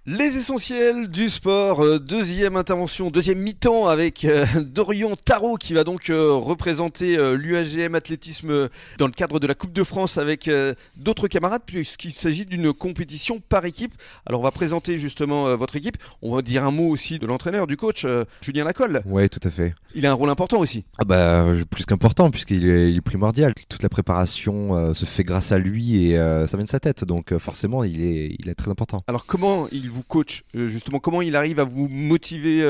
Les essentiels du sport, deuxième intervention, deuxième mi-temps avec Dorian Tarot qui va donc représenter l'UAGM athlétisme dans le cadre de la Coupe de France avec d'autres camarades puisqu'il s'agit d'une compétition par équipe. Alors on va présenter justement votre équipe, on va dire un mot aussi de l'entraîneur, du coach Julien Lacolle. Ouais, tout à fait. Il a un rôle important aussi. Ah bah, plus qu'important puisqu'il est primordial. Toute la préparation se fait grâce à lui et ça vient de sa tête, donc forcément il est très important. Alors comment il vous coach justement, comment il arrive à vous motiver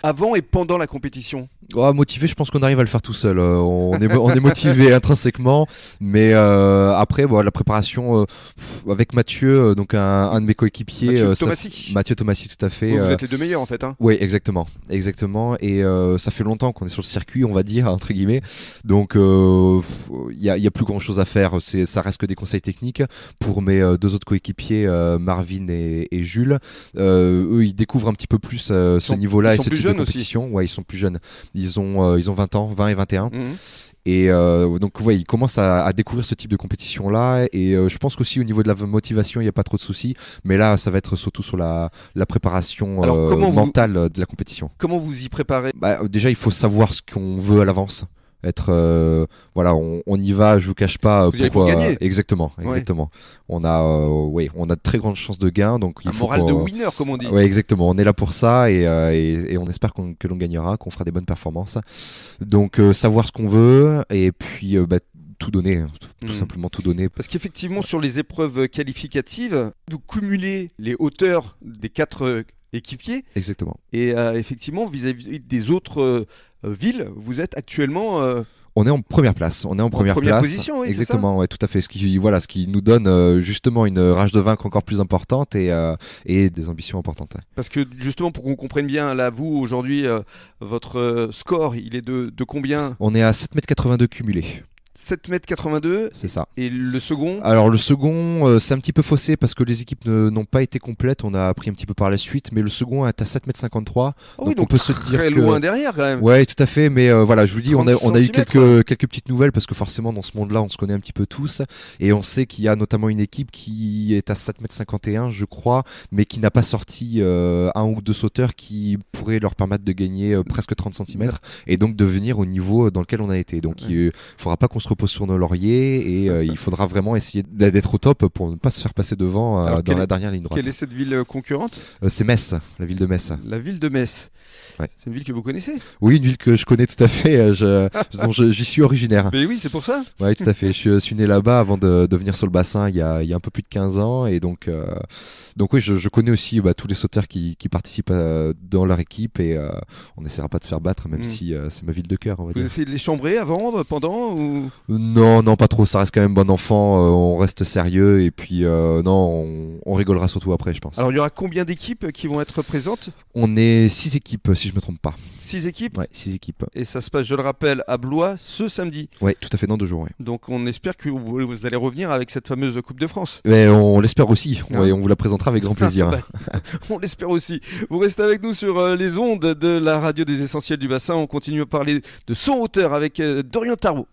avant et pendant la compétition? Motivé, je pense qu'on arrive à le faire tout seul. On est motivé intrinsèquement, mais après, la préparation avec Mathieu, donc un de mes coéquipiers, Mathieu Tomassi, tout à fait. Vous êtes les deux meilleurs en fait. Hein. Oui, exactement. Et ça fait longtemps qu'on est sur le circuit, on va dire entre guillemets. Donc, il y a plus grand chose à faire. Ça reste que des conseils techniques pour mes deux autres coéquipiers, Marvin et Jules. Eux, ils découvrent un petit peu plus ce niveau-là et ce type de compétition. Ouais, ils sont plus jeunes. Ils ont 20 ans, 20 et 21. Et donc ils commencent à découvrir ce type de compétition là et je pense qu'aussi au niveau de la motivation il n'y a pas trop de soucis, mais là ça va être surtout sur la préparation mentale de la compétition. Comment vous y préparez? Déjà il faut savoir ce qu'on veut à l'avance. On y va, je vous cache pas. Pour gagner. Exactement. Ouais. On a de très grandes chances de gain, donc il faut moral de winner comme on dit. Ouais, exactement. On est là pour ça et on espère que l'on gagnera, qu'on fera des bonnes performances. Donc savoir ce qu'on veut et puis tout donner, tout simplement tout donner. Parce qu'effectivement sur les épreuves qualificatives, vous cumulez les hauteurs des 4 équipiers. Exactement. Et effectivement vis-à-vis des autres villes, vous êtes actuellement on est en première place. On est en première position, oui, exactement, ouais, tout à fait. Ce qui nous donne justement une rage de vaincre encore plus importante et des ambitions importantes. Ouais. Parce que justement, pour qu'on comprenne bien, là, vous aujourd'hui, votre score, il est de combien? On est à 7,82 m cumulé. 7,82 m. C'est ça. Et le second? Alors le second, c'est un petit peu faussé parce que les équipes n'ont pas été complètes. On a appris un petit peu par la suite, mais le second est à 7,53 m. Oh oui, donc on peut se dire très loin derrière quand même. Ouais, tout à fait. Mais je vous dis, on a eu quelques petites nouvelles parce que forcément dans ce monde-là, on se connaît un petit peu tous et on sait qu'il y a notamment une équipe qui est à 7,51 m, je crois, mais qui n'a pas sorti un ou deux sauteurs qui pourraient leur permettre de gagner presque 30 cm et donc de venir au niveau dans lequel on a été. Donc il faudra pas qu'on se repose sur nos lauriers et il faudra vraiment essayer d'être au top pour ne pas se faire passer devant dans la dernière ligne droite. Quelle est cette ville concurrente? C'est Metz, la ville de Metz. La ville de Metz. Ouais. C'est une ville que vous connaissez? Oui, une ville que je connais tout à fait, dont j'y suis originaire. Mais oui, c'est pour ça. Oui, tout à fait. Je suis né là-bas avant de venir sur le bassin il y a un peu plus de 15 ans et donc oui, je connais aussi tous les sauteurs qui participent dans leur équipe et on n'essaiera pas de se faire battre même si c'est ma ville de cœur. Vous essayez de les chambrer avant, pendant ou... Non, pas trop. Ça reste quand même bon enfant. On reste sérieux et puis on rigolera surtout après, je pense. Alors il y aura combien d'équipes qui vont être présentes? On est 6 équipes si je me trompe pas. 6 équipes? Ouais, 6 équipes. Et ça se passe, je le rappelle, à Blois ce samedi. Ouais, tout à fait, dans 2 jours. Ouais. Donc on espère que vous allez revenir avec cette fameuse Coupe de France. Mais on l'espère aussi. Ouais, on vous la présentera avec grand plaisir. On l'espère aussi. Vous restez avec nous sur les ondes de la radio des Essentiels du Bassin. On continue à parler de son auteur avec Dorian Tarot.